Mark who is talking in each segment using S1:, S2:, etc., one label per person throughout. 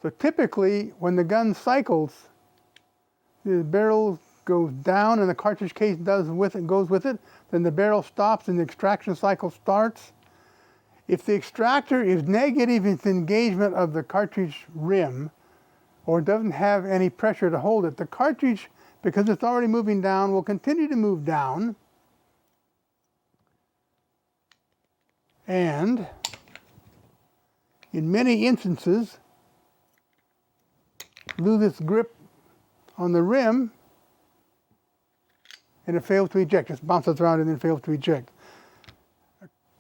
S1: So typically, when the gun cycles, the barrel goes down and the cartridge case goes with it. Then the barrel stops and the extraction cycle starts. If the extractor is negative in its engagement of the cartridge rim, or doesn't have any pressure to hold it, the cartridge, because it's already moving down, will continue to move down. And in many instances, lose its grip on the rim, and it fails to eject. Just bounces around and then fails to eject.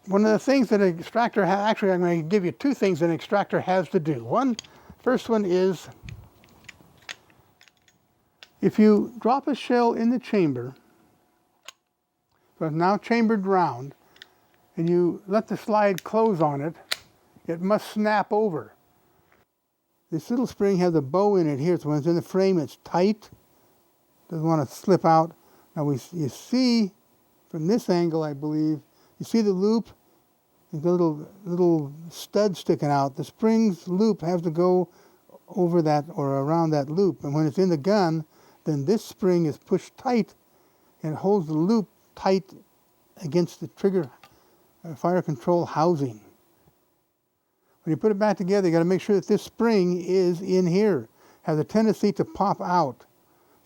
S1: One of the things that an extractor actually, I'm going to give you two things an extractor has to do. First one is, if you drop a shell in the chamber, so it's now chambered round, and you let the slide close on it, it must snap over. This little spring has a bow in it here, so when it's in the frame, it's tight. Doesn't want to slip out. Now you see, from this angle, I believe, you see the loop? There's a little stud sticking out. The spring's loop has to go over that or around that loop. And when it's in the gun, then this spring is pushed tight and holds the loop tight against the trigger fire control housing. When you put it back together, you got to make sure that this spring is in here. Has a tendency to pop out.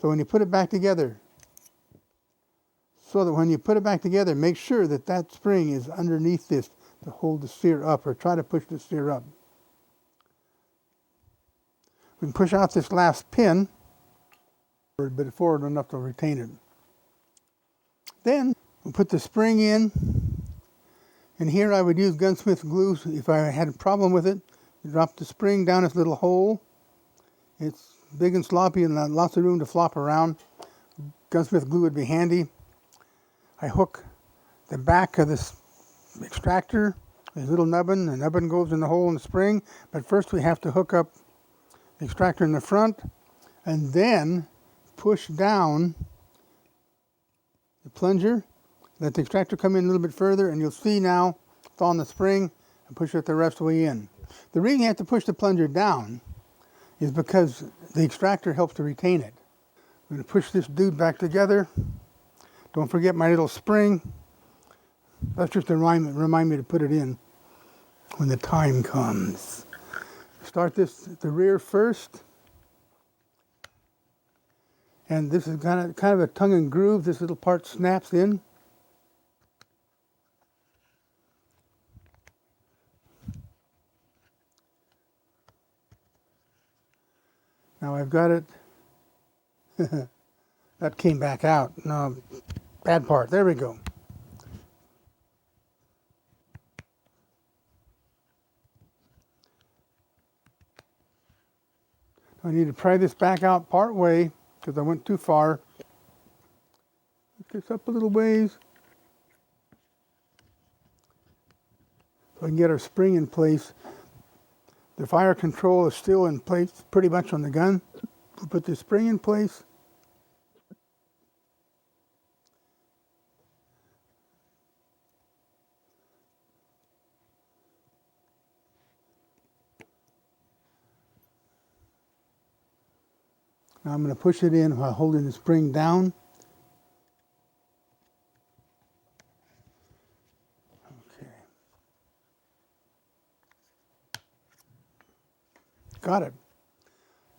S1: So when you put it back together, make sure that that spring is underneath this to hold the sear up, or try to push the sear up. We can push out this last pin, but forward enough to retain it. Then we'll put the spring in, and here I would use gunsmith glue if I had a problem with it. You drop the spring down this little hole. It's big and sloppy and lots of room to flop around. Gunsmith glue would be handy. I hook the back of this extractor, this little nubbin. The nubbin goes in the hole in the spring, but first we have to hook up the extractor in the front and then push down the plunger. Let the extractor come in a little bit further, and you'll see now it's on the spring, and push it the rest of the way in. The reason you have to push the plunger down is because the extractor helps to retain it. I'm going to push this dude back together. Don't forget my little spring. That's just to remind me to put it in when the time comes. Start this at the rear first. And this is kind of a tongue and groove. This little part snaps in. Now I've got it. That came back out. No, bad part. There we go. I need to pry this back out part way because I went too far. Lift this up a little ways so I can get our spring in place. The fire control is still in place pretty much on the gun. We'll put the spring in place. Now I'm going to push it in while holding the spring down. Okay. Got it.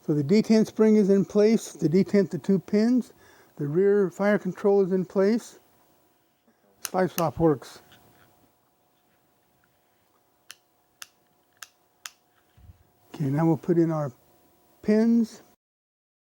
S1: So the detent spring is in place, the detent the two pins, the rear fire control is in place. Slide stop works. Okay, now we'll put in our pins.